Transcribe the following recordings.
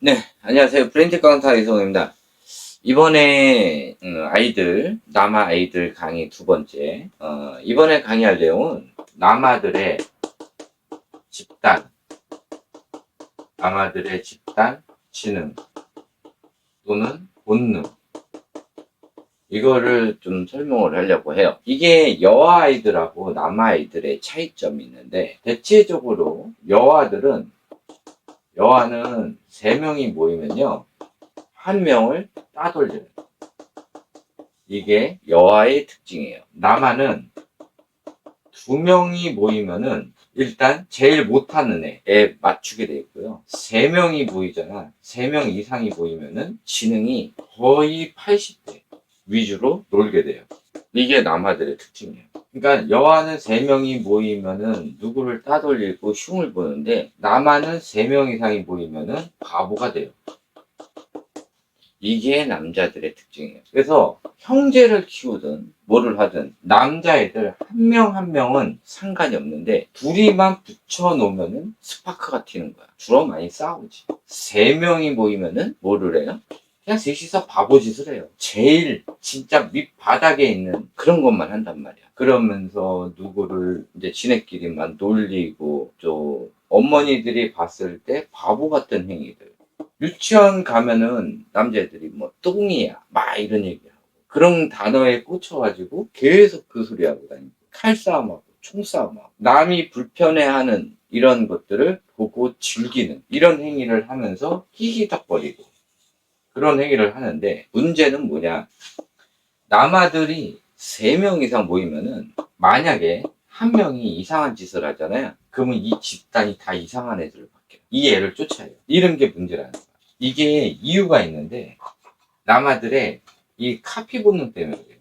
네, 안녕하세요. 프렌즈 카운터 이성입니다. 이번에 남아 아이들 강의 두 번째. 이번에 강의할 내용은 남아들의 집단, 남아들의 집단 지능 또는 본능, 이거를 좀 설명을 하려고 해요. 이게 여아 아이들하고 남아 아이들의 차이점이 있는데, 대체적으로 여아는 3명이 모이면요, 한 명을 따돌려요. 이게 여아의 특징이에요. 남아는 2명이 모이면은 일단 제일 못하는 애에 맞추게 돼 있고요. 3명이 모이잖아. 3명 이상이 모이면은 지능이 거의 80대 위주로 놀게 돼요. 이게 남아들의 특징이에요. 그러니까 여아는 3명이 모이면은 누구를 따돌리고 흉을 보는데, 남아는 3명 이상이 모이면은 바보가 돼요. 이게 남자들의 특징이에요. 그래서 형제를 키우든 뭐를 하든 남자애들 한 명 한 명은 상관이 없는데, 둘이만 붙여놓으면은 스파크가 튀는 거야. 주로 많이 싸우지. 3명이 모이면은 뭐를 해요? 그냥 셋이서 바보짓을 해요. 제일 진짜 밑바닥에 있는 그런 것만 한단 말이야. 그러면서 누구를 이제 지네끼리만 놀리고, 또 어머니들이 봤을 때 바보 같은 행위들. 유치원 가면은 남자애들이 뭐 똥이야 막 이런 얘기하고, 그런 단어에 꽂혀가지고 계속 그 소리 하고 다니고, 칼싸움하고 총싸움하고, 남이 불편해하는 이런 것들을 보고 즐기는 이런 행위를 하면서 히히덕거리고 그런 행위를 하는데, 문제는 뭐냐, 남아들이 3명 이상 모이면은 만약에 한 명이 이상한 짓을 하잖아요. 그러면 이 집단이 다 이상한 애들을 바뀌어요. 이 애를 쫓아요. 이런 게 문제라는 거야. 이게 이유가 있는데, 남아들의 이 카피 본능 때문에 그래요.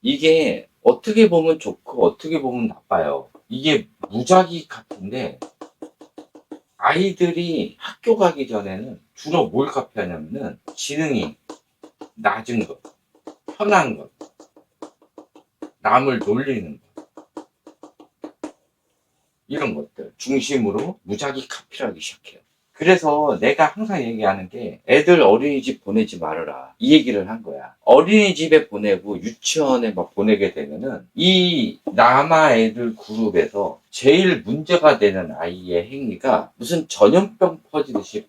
이게 어떻게 보면 좋고 어떻게 보면 나빠요. 이게 무작위 카피인데, 아이들이 학교 가기 전에는 주로 뭘 카피하냐면은 지능이 낮은 것, 편한 것, 남을 놀리는 것, 이런 것들 중심으로 무작위 카피를 하기 시작해요. 그래서 내가 항상 얘기하는 게, 애들 어린이집 보내지 말아라, 이 얘기를 한 거야. 어린이집에 보내고 유치원에 막 보내게 되면은 이 남아 애들 그룹에서 제일 문제가 되는 아이의 행위가 무슨 전염병 퍼지듯이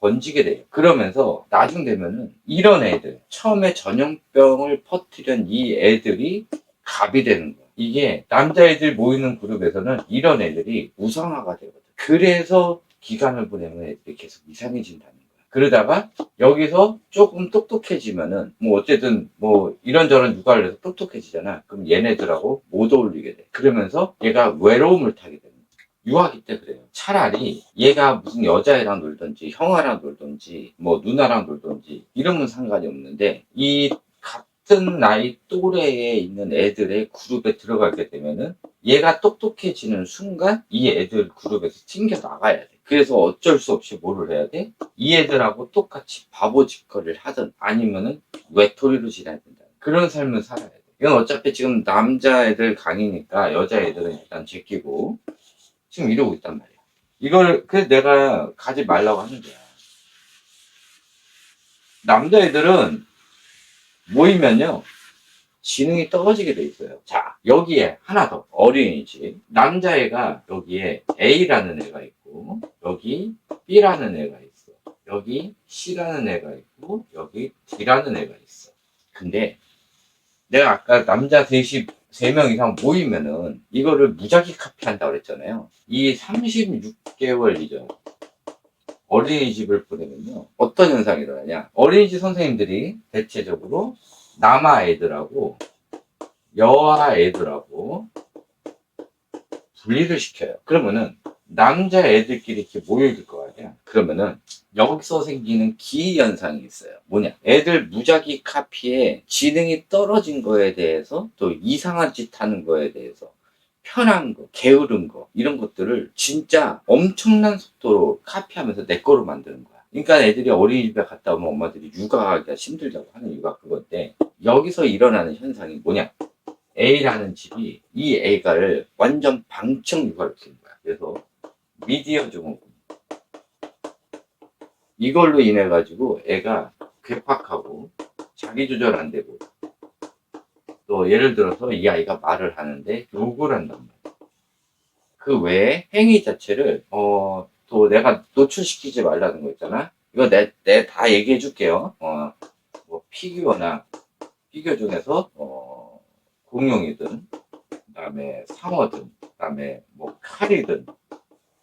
번지게 돼요. 그러면서 나중 되면은 이런 애들, 처음에 전염병을 퍼뜨린 이 애들이 갑이 되는 거야. 이게 남자애들 모이는 그룹에서는 이런 애들이 우상화가 되거든. 그래서 기간을 보내면 애들이 계속 이상해진다는 거야. 그러다가 여기서 조금 똑똑해지면은 뭐 어쨌든 뭐 이런저런 육아를 해서 똑똑해지잖아. 그럼 얘네들하고 못 어울리게 돼. 그러면서 얘가 외로움을 타게 되는 거야. 유아기 때 그래요. 차라리 얘가 무슨 여자애랑 놀던지 형아랑 놀던지 뭐 누나랑 놀던지 이러면 상관이 없는데, 이 같은 나이 또래에 있는 애들의 그룹에 들어가게 되면은 얘가 똑똑해지는 순간 이 애들 그룹에서 튕겨 나가야 돼. 그래서 어쩔 수 없이 뭐를 해야 돼? 이 애들하고 똑같이 바보 짓거리를 하든 아니면은 외톨이로 지내야 된다. 그런 삶을 살아야 돼. 이건 어차피 지금 남자애들 강의니까 여자애들은 일단 제끼고 지금 이러고 있단 말이야. 이걸 그래서 내가 가지 말라고 하는 거야. 남자애들은 모이면요, 지능이 떨어지게 돼 있어요. 자, 여기에 하나 더, 어린이집. 남자애가 여기에 A라는 애가 있고, 여기 B라는 애가 있어. 여기 C라는 애가 있고, 여기 D라는 애가 있어. 근데 내가 아까 남자 셋이 3명 이상 모이면은 이거를 무작위 카피한다고 그랬잖아요. 이 36개월 이전 어린이집을 보내면요, 어떤 현상이 일어나냐. 어린이집 선생님들이 대체적으로 남아 애들하고 여아 애들하고 분리를 시켜요. 그러면은 남자 애들끼리 이렇게 모여있을 거 아니야. 그러면은 여기서 생기는 기이 현상이 있어요. 뭐냐, 애들 무작위 카피에 지능이 떨어진 거에 대해서, 또 이상한 짓 하는 거에 대해서 편한 거, 게으른 거, 이런 것들을 진짜 엄청난 속도로 카피하면서 내 거로 만드는 거야. 그러니까 애들이 어린이집에 갔다 오면 엄마들이 육아하기가 힘들다고 하는 이유가 그건데, 여기서 일어나는 현상이 뭐냐, A라는 집이 이 A가를 완전 방청 육아를 시킨 거야. 그래서 미디어 증후군, 이걸로 인해 가지고 애가 괴팍하고 자기 조절 안 되고, 또 예를 들어서 이 아이가 말을 하는데 욕을 한단 말이야. 그 외에 행위 자체를 또 내가 노출시키지 말라는 거 있잖아. 이거 내 다 얘기해 줄게요. 뭐 피규어 중에서 공룡이든, 그다음에 상어든, 그다음에 뭐 칼이든,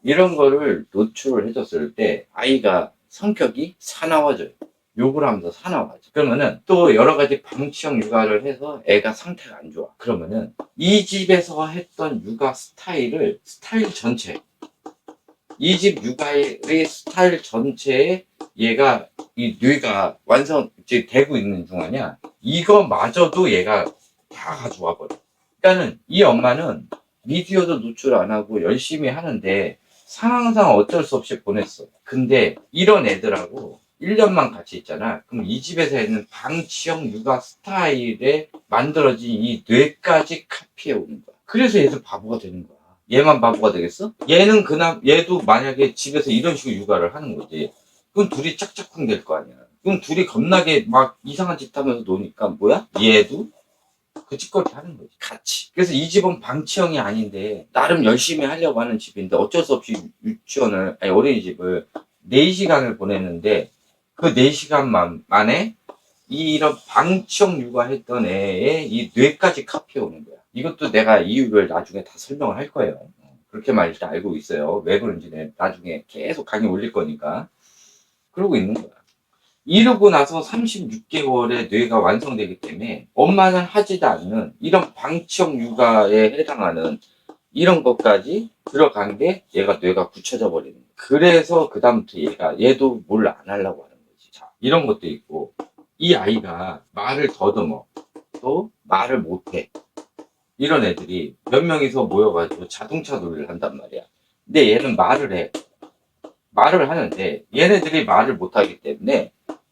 이런 거를 노출을 해줬을 때 아이가 성격이 사나워져요. 욕을 하면서 사나워져. 그러면은 또 여러 가지 방치형 육아를 해서 애가 상태가 안 좋아. 그러면은 이 집에서 했던 육아 스타일 전체, 이 집 육아의 스타일 전체에 얘가 이 뇌가 이제 되고 있는 중 아니야. 이거마저도 얘가 다 가져와 버려. 그러니까는 이 엄마는 미디어도 노출 안 하고 열심히 하는데 상황상 어쩔 수 없이 보냈어. 근데 이런 애들하고 1년만 같이 있잖아. 그럼 이 집에서 있는 방치형 육아 스타일에 만들어진 이 뇌까지 카피해 오는 거야. 그래서 얘들 바보가 되는 거야. 얘만 바보가 되겠어? 얘도 만약에 집에서 이런 식으로 육아를 하는 거지. 그럼 둘이 짝짝꿍 될 거 아니야. 그럼 둘이 겁나게 막 이상한 짓 하면서 노니까 뭐야? 얘도 그 짓거리 하는 거지, 같이. 그래서 이 집은 방치형이 아닌데 나름 열심히 하려고 하는 집인데 어쩔 수 없이 어린이집을 4시간을 보냈는데 그 4시간 만에 이런 방치형 육아했던 애의 이 뇌까지 카피해 오는 거야. 이것도 내가 이유를 나중에 다 설명을 할 거예요. 그렇게만 일단 알고 있어요. 왜 그런지 나중에 계속 강의 올릴 거니까. 그러고 있는 거야. 이러고 나서 36개월에 뇌가 완성되기 때문에 엄마는 하지도 않는 이런 방치형 육아에 해당하는 이런 것까지 들어간 게 얘가 뇌가 굳혀져 버리는 거야. 그래서 그다음부터 얘도 뭘 안 하려고 하는 거지. 자, 이런 것도 있고, 이 아이가 말을 더듬어, 또 말을 못해. 이런 애들이 몇 명이서 모여가지고 자동차 놀이를 한단 말이야. 근데 얘는 말을 해. 말을 하는데 얘네들이 말을 못하기 때문에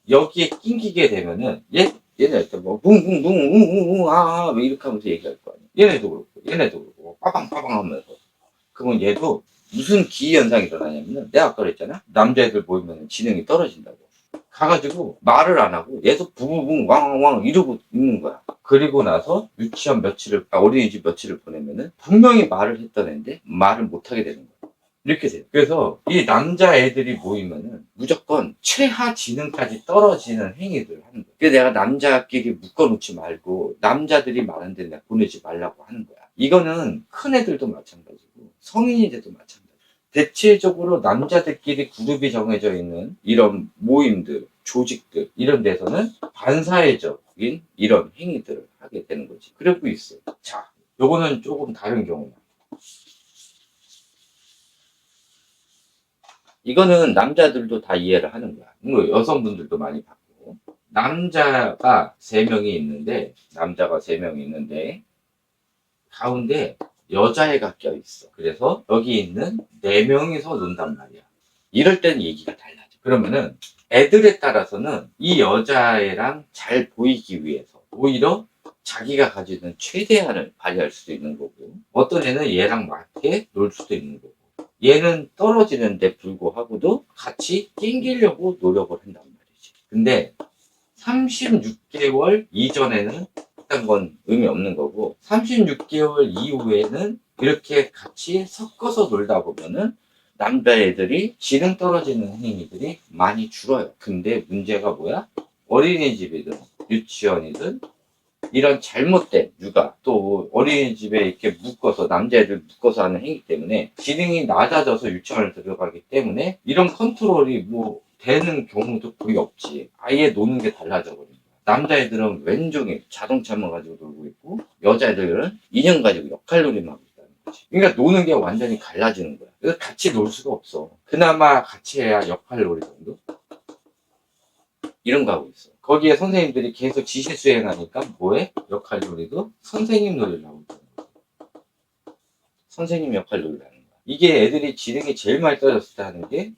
여기에 낑기게 되면은 얘네한테 뭐 붕붕붕 웅웅웅 뭐 이렇게 하면서 얘기할 거 아니야. 얘네도 그렇고 빠방빠방 하면서. 그러면 얘도 무슨 기현상이 일어나냐면은 내가 아까 그랬잖아. 남자애들 모이면 지능이 떨어진다고. 가가지고 말을 안 하고 얘도 부부붕 왕왕왕 이러고 있는 거야. 그리고 나서 어린이집 며칠을 보내면은 분명히 말을 했던 애인데 말을 못하게 되는 거야. 이렇게 돼요. 그래서 이 남자애들이 모이면은 무조건 최하 지능까지 떨어지는 행위들을 하는 거야. 그래서 내가 남자끼리 묶어놓지 말고 남자들이 많은 데 내가 보내지 말라고 하는 거야. 이거는 큰 애들도 마찬가지고 성인이 돼도 마찬가지고, 대체적으로 남자들끼리 그룹이 정해져 있는 이런 모임들, 조직들, 이런 데서는 반사회적인 이런 행위들을 하게 되는 거지. 그러고 있어. 자, 요거는 조금 다른 경우야. 이거는 남자들도 다 이해를 하는 거야. 뭐 여성분들도 많이 받고. 남자가 3명이 있는데 가운데 여자애가 껴있어. 그래서 여기 있는 4명이서 논단 말이야. 이럴 땐 얘기가 달라져. 그러면은 애들에 따라서는 이 여자애랑 잘 보이기 위해서 오히려 자기가 가지는 최대한을 발휘할 수도 있는 거고, 어떤 애는 얘랑 맞게 놀 수도 있는 거고, 얘는 떨어지는데 불구하고도 같이 낑기려고 노력을 한단 말이지. 근데 36개월 이전에는 그딴 건 의미 없는 거고, 36개월 이후에는 이렇게 같이 섞어서 놀다 보면은 남자애들이 지능 떨어지는 행위들이 많이 줄어요. 근데 문제가 뭐야? 어린이집이든 유치원이든 이런 잘못된 육아, 또 어린이집에 이렇게 남자애들 묶어서 하는 행위 때문에 지능이 낮아져서 유치원을 들어가기 때문에 이런 컨트롤이 뭐 되는 경우도 거의 없지. 아예 노는 게 달라져 버린 거야. 남자애들은 왼종일 자동차만 가지고 놀고 있고, 여자애들은 인형 가지고 역할놀이만 하고 있다는 거지. 그러니까 노는 게 완전히 갈라지는 거야. 그래서 같이 놀 수가 없어. 그나마 같이 해야 역할놀이 정도? 이런 거 하고 있어. 거기에 선생님들이 계속 지시 수행하니까 뭐해? 역할놀이도 선생님 놀이를 하고 있다는 거야. 선생님 역할놀이를 하는 거야. 이게 애들이 지능이 제일 많이 떨어졌을 때 하는 게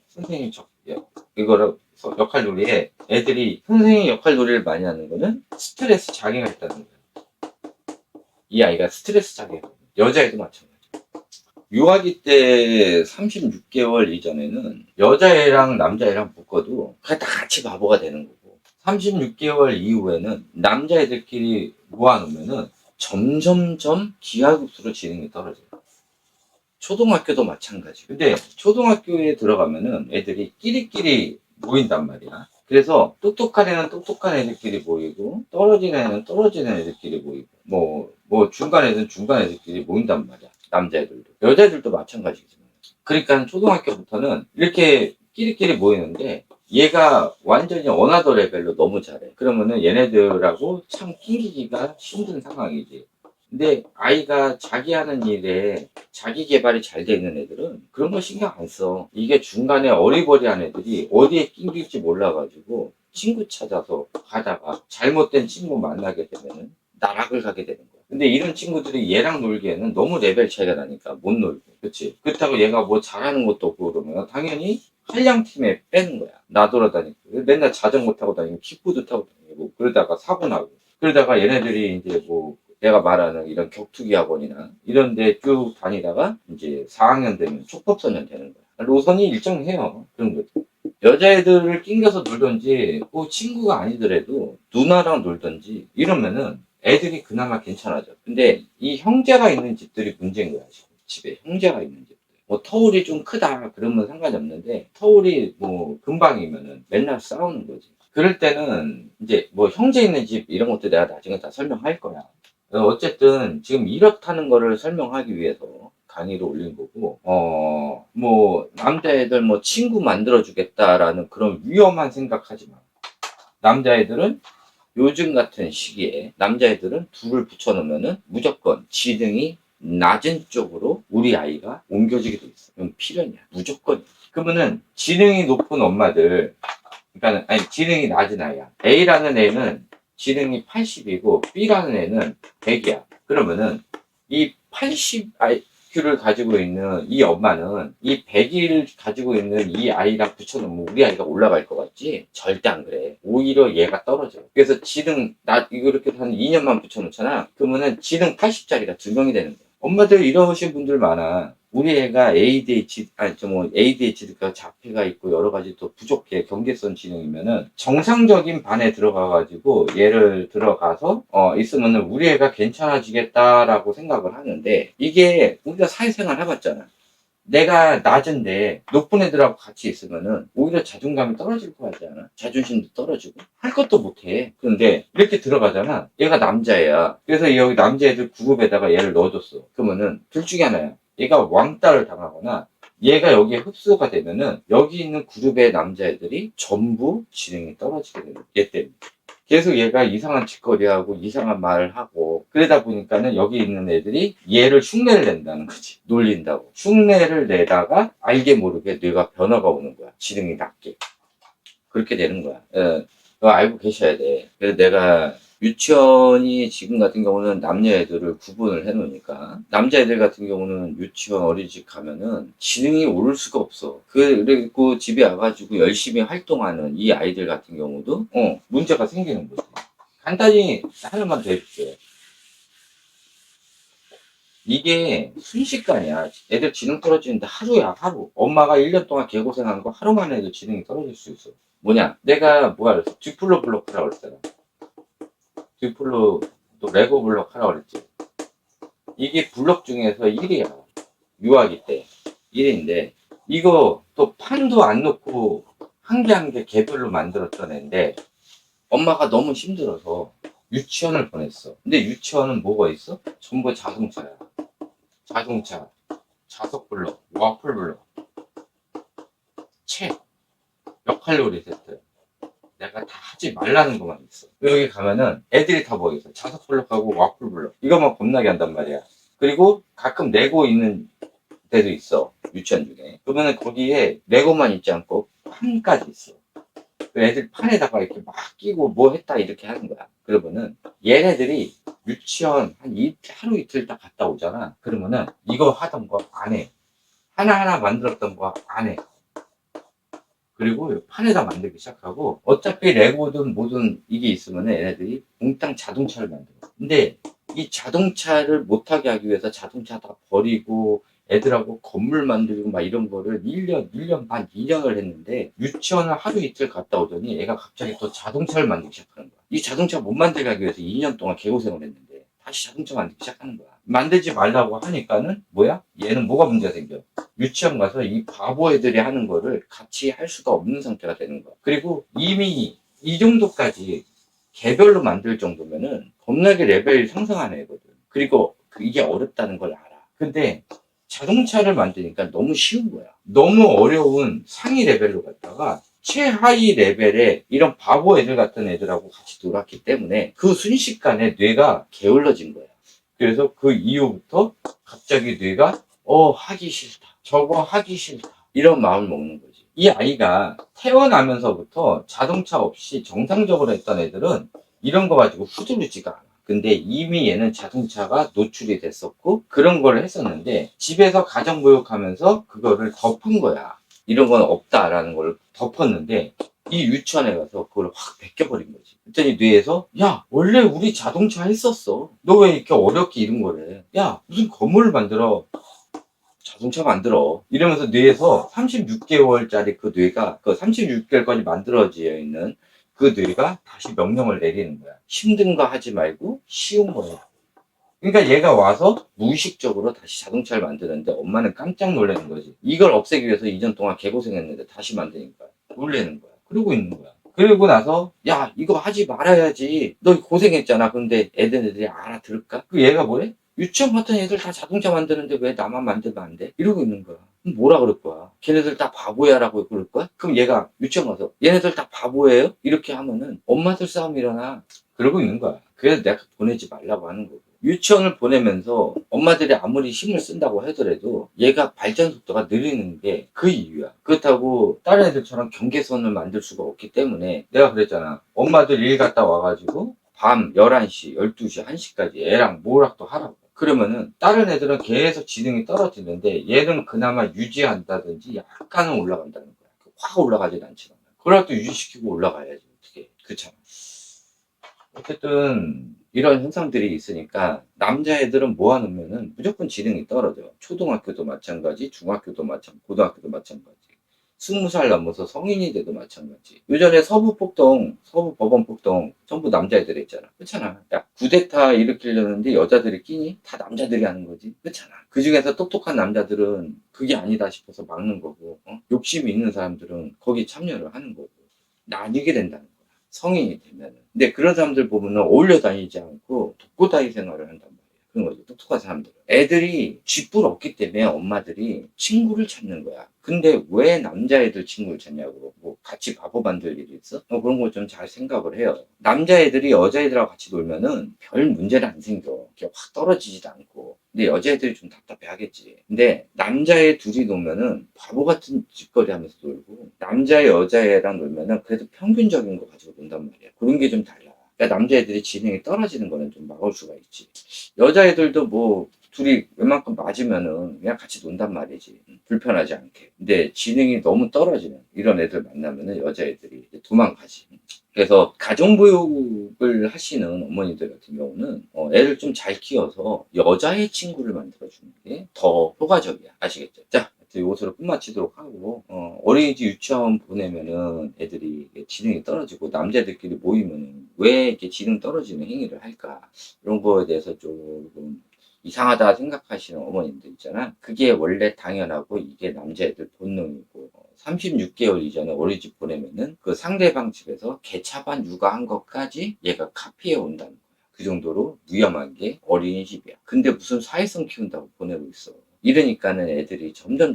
이거를 역할놀이에 애들이 선생님 역할놀이를 많이 하는 거는 스트레스 장애가 있다는 거야. 이 아이가 스트레스 장애가. 여자애도 마찬가지야. 유아기 때 36개월 이전에는 여자애랑 남자애랑 묶어도 다 같이 바보가 되는 거고, 36개월 이후에는 남자애들끼리 모아놓으면은 점점점 기하급수로 지능이 떨어져요. 초등학교도 마찬가지. 근데 초등학교에 들어가면은 애들이 끼리끼리 모인단 말이야. 그래서 똑똑한 애는 똑똑한 애들끼리 모이고, 떨어진 애는 떨어지는 애들끼리 모이고, 중간 애는 중간 애들끼리 모인단 말이야. 남자애들도. 여자애들도 마찬가지지만. 그러니까 초등학교부터는 이렇게 끼리끼리 모이는데, 얘가 완전히 어나더 레벨로 너무 잘해. 그러면은 얘네들하고 참 낑기기가 힘든 상황이지. 근데 아이가 자기 하는 일에 자기 개발이 잘 돼 있는 애들은 그런 거 신경 안 써. 이게 중간에 어리버리한 애들이 어디에 낑길지 몰라가지고 친구 찾아서 가다가 잘못된 친구 만나게 되면은 나락을 가게 되는 거야. 근데 이런 친구들이 얘랑 놀기에는 너무 레벨 차이가 나니까 못 놀고. 그치? 그렇다고 얘가 뭐 잘하는 것도 없고 그러면 당연히 한량팀에 빼는 거야. 나돌아다니고. 맨날 자전거 타고 다니고, 킥보드 타고 다니고, 그러다가 사고 나고. 그러다가 얘네들이 이제 내가 말하는 이런 격투기 학원이나 이런 데 쭉 다니다가 이제 4학년 되면 촉법소년 되는 거야. 노선이 일정해요. 그런 거지. 여자애들을 낑겨서 놀던지, 친구가 아니더라도 누나랑 놀던지 이러면은 애들이 그나마 괜찮아져. 근데 이 형제가 있는 집들이 문제인 거야, 지금. 집에 형제가 있는 집들. 터울이 좀 크다 그러면 상관이 없는데, 터울이 금방이면은 맨날 싸우는 거지. 그럴 때는 이제 형제 있는 집 이런 것도 내가 나중에 다 설명할 거야. 어쨌든 지금 이렇다는 거를 설명하기 위해서 강의를 올린 거고, 남자애들 친구 만들어주겠다라는 그런 위험한 생각하지 마. 남자애들은 요즘 같은 시기에 남자애들은 둘을 붙여놓으면은 무조건 지능이 낮은 쪽으로 우리 아이가 옮겨지게 돼 있어. 이건 필연이야. 무조건. 그러면은 지능이 높은 엄마들, 그러니까 아니 지능이 낮은 아이야. A라는 애는 지능이 80이고 B라는 애는 100이야. 그러면은 이 80 IQ를 가지고 있는 이 엄마는 이 100을 가지고 있는 이 아이랑 붙여놓으면 우리 아이가 올라갈 것 같지? 절대 안 그래. 오히려 얘가 떨어져. 그래서 지능 이렇게 한 2년만 붙여놓잖아. 그러면은 지능 80짜리가 2명이 되는 거야. 엄마들 이러신 분들 많아. 우리 애가 ADHD가 자폐가 있고 여러 가지 또 부족해. 경계성 지능이면은 정상적인 반에 들어가가지고 얘를 들어가서 있으면은 우리 애가 괜찮아지겠다라고 생각을 하는데, 이게 우리가 사회생활 해봤잖아. 내가 낮은데 높은 애들하고 같이 있으면은 오히려 자존감이 떨어질 것 같지 않아? 자존심도 떨어지고 할 것도 못해. 그런데 이렇게 들어가잖아. 얘가 남자애야. 그래서 여기 남자애들 그룹에다가 얘를 넣어줬어. 그러면은 둘 중에 하나야. 얘가 왕따를 당하거나 얘가 여기에 흡수가 되면은 여기 있는 그룹의 남자애들이 전부 지능이 떨어지게 되는 거야. 얘 때문에. 계속 얘가 이상한 짓거리하고 이상한 말을 하고 그러다 보니까는 여기 있는 애들이 얘를 흉내를 낸다는 거지. 놀린다고. 흉내를 내다가 알게 모르게 뇌가 변화가 오는 거야. 지능이 낮게. 그렇게 되는 거야. 그거 알고 계셔야 돼. 그래서 내가 유치원이 지금 같은 경우는 남녀애들을 구분을 해 놓으니까, 남자애들 같은 경우는 유치원 어린이집 가면은 지능이 오를 수가 없어. 그리고 집에 와가지고 열심히 활동하는 이 아이들 같은 경우도 문제가 생기는 거지. 간단히 하나만 더 해줄게. 이게 순식간이야. 애들 지능 떨어지는데 하루야, 하루. 엄마가 1년 동안 개고생한 거 하루 만에 도 지능이 떨어질 수 있어. 뭐냐? 내가 뭐가 그랬어? 듀플로 블록 하라고 그랬잖아. 듀플로 또 레고 블록 하라고 그랬지. 이게 블록 중에서 1위야. 유아기 때 1위인데, 이거 또 판도 안 놓고 한 개 한 개 개별로 만들었던 애인데, 엄마가 너무 힘들어서 유치원을 보냈어. 근데 유치원은 뭐가 있어? 전부 자동차야. 자동차, 자석 블록, 와플 블록, 책, 역할놀이 세트. 내가 다 하지 말라는 것만 있어. 여기 가면은 애들이 다 뭐 있어? 자석 블록하고 와플 블록. 이것만 겁나게 한단 말이야. 그리고 가끔 레고 있는 데도 있어. 유치원 중에. 그러면은 거기에 레고만 있지 않고 판까지 있어. 애들 판에다가 이렇게 막 끼고 뭐 했다 이렇게 하는 거야. 그러면은 얘네들이 유치원 하루 이틀 딱 갔다 오잖아. 그러면은 이거 하던 거 안 해. 하나하나 만들었던 거 안 해. 그리고 판에다 만들기 시작하고, 어차피 레고든 뭐든 이게 있으면 얘네들이 몽땅 자동차를 만들어. 근데 이 자동차를 못하게 하기 위해서 자동차 다 버리고 애들하고 건물 만들고 막 이런 거를 1년, 1년 반, 2년을 했는데 유치원을 하루 이틀 갔다 오더니 애가 갑자기 또 자동차를 만들기 시작하는 거야. 이 자동차 못 만들게 하기 위해서 2년 동안 개고생을 했는데 다시 자동차 만들기 시작하는 거야. 만들지 말라고 하니까는 뭐야? 얘는 뭐가 문제가 생겨? 유치원 가서 이 바보 애들이 하는 거를 같이 할 수가 없는 상태가 되는 거야. 그리고 이미 이 정도까지 개별로 만들 정도면은 겁나게 레벨이 상승하는 애거든. 그리고 이게 어렵다는 걸 알아. 근데 자동차를 만드니까 너무 쉬운 거야. 너무 어려운 상위 레벨로 갔다가 최하위 레벨의 이런 바보 애들 같은 애들하고 같이 놀았기 때문에 그 순식간에 뇌가 게을러진 거야. 그래서 그 이후부터 갑자기 뇌가 하기 싫다. 저거 하기 싫다. 이런 마음을 먹는 거지. 이 아이가 태어나면서부터 자동차 없이 정상적으로 했던 애들은 이런 거 가지고 후들르지가 않아. 근데 이미 얘는 자동차가 노출이 됐었고 그런 걸 했었는데 집에서 가정교육하면서 그거를 덮은 거야. 이런 건 없다라는 걸 덮었는데 이 유치원에 가서 그걸 확 베껴버린 거지. 그랬더니 뇌에서 야 원래 우리 자동차 했었어. 너 왜 이렇게 어렵게 이런 거래. 야 무슨 건물을 만들어. 자동차 만들어. 이러면서 뇌에서 36개월짜리 그 뇌가 그 36개월까지 만들어져 있는 그 뇌가 다시 명령을 내리는 거야. 힘든 거 하지 말고 쉬운 거 해. 그러니까 얘가 와서 무의식적으로 다시 자동차를 만드는데 엄마는 깜짝 놀라는 거지. 이걸 없애기 위해서 2년 동안 개고생했는데 다시 만드니까 놀라는 거야. 그러고 있는 거야. 그러고 나서 야 이거 하지 말아야지. 너 고생했잖아. 근데 애들이 알아들을까? 그 얘가 뭐래? 유치원 같은 애들 다 자동차 만드는데 왜 나만 만들면 안 돼? 이러고 있는 거야. 그럼 뭐라 그럴 거야? 걔네들 다 바보야라고 그럴 거야? 그럼 얘가 유치원 가서 얘네들 다 바보예요? 이렇게 하면은 엄마들 싸움 일어나. 그러고 있는 거야. 그래서 내가 보내지 말라고 하는 거고. 유치원을 보내면서 엄마들이 아무리 힘을 쓴다고 하더라도 얘가 발전 속도가 느리는 게 그 이유야. 그렇다고 다른 애들처럼 경계선을 만들 수가 없기 때문에 내가 그랬잖아. 엄마들 일 갔다 와가지고 밤 11시, 12시, 1시까지 애랑 뭐락도 하라고. 그러면은 다른 애들은 계속 지능이 떨어지는데 얘는 그나마 유지한다든지 약간은 올라간다는 거야. 확 올라가진 않지만. 그걸 또 유지시키고 올라가야지. 어떻게. 그렇잖아. 어쨌든 이런 현상들이 있으니까 남자애들은 모아놓으면은 무조건 지능이 떨어져. 초등학교도 마찬가지, 중학교도 마찬가지, 고등학교도 마찬가지. 20살 넘어서 성인이 돼도 마찬가지. 요전에 서부 법원 폭동 전부 남자애들 했잖아. 그렇잖아. 야, 쿠데타 일으키려는데 여자들이 끼니? 다 남자들이 하는 거지. 그렇잖아. 그 중에서 똑똑한 남자들은 그게 아니다 싶어서 막는 거고, 욕심이 있는 사람들은 거기 참여를 하는 거고. 나뉘게 된다는 거야. 성인이 되면은. 근데 그런 사람들 보면은 어울려 다니지 않고 독고다이 생활을 한단 말이야. 그런 거죠. 똑똑한 사람들은. 애들이 쥐뿔 없기 때문에 엄마들이 친구를 찾는 거야. 근데 왜 남자애들 친구를 찾냐고. 뭐 같이 바보 만들 일이 있어? 그런 거 좀 잘 생각을 해요. 남자애들이 여자애들하고 같이 놀면은 별 문제는 안 생겨. 이렇게 확 떨어지지도 않고. 근데 여자애들이 좀 답답해 하겠지. 근데 남자애 둘이 놀면은 바보 같은 짓거리 하면서 놀고, 남자애 여자애랑 놀면은 그래도 평균적인 거 가지고 논단 말이야. 그런 게 좀 달라. 그러니까 남자애들이 지능이 떨어지는 거는 좀 막을 수가 있지. 여자애들도 뭐 둘이 웬만큼 맞으면은 그냥 같이 논단 말이지. 불편하지 않게. 근데 지능이 너무 떨어지는 이런 애들 만나면은 여자애들이 이제 도망가지. 그래서 가정보육을 하시는 어머니들 같은 경우는 애를 좀 잘 키워서 여자의 친구를 만들어주는 게 더 효과적이야. 아시겠죠? 자, 이것으로 끝마치도록 하고, 어린이집 유치원 보내면은 애들이 지능이 떨어지고 남자들끼리 모이면은 왜 이렇게 지능 떨어지는 행위를 할까? 이런 거에 대해서 조금 이상하다 생각하시는 어머님들 있잖아. 그게 원래 당연하고 이게 남자애들 본능이고, 36개월 이전에 어린이집 보내면은 그 상대방 집에서 개차반 육아한 것까지 얘가 카피해 온다는 거야. 그 정도로 위험한 게 어린이집이야. 근데 무슨 사회성 키운다고 보내고 있어. 이러니까는 애들이 점점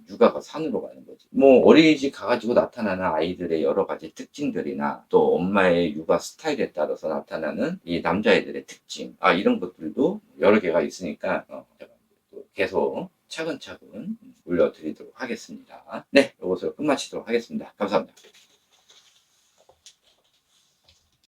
육아가 산으로 가는 거지. 뭐 어린이집 가가지고 나타나는 아이들의 여러 가지 특징들이나 또 엄마의 육아 스타일에 따라서 나타나는 이 남자애들의 특징, 이런 것들도 여러 개가 있으니까 제가 또 계속 차근차근 올려드리도록 하겠습니다. 네, 이것으로 끝마치도록 하겠습니다. 감사합니다.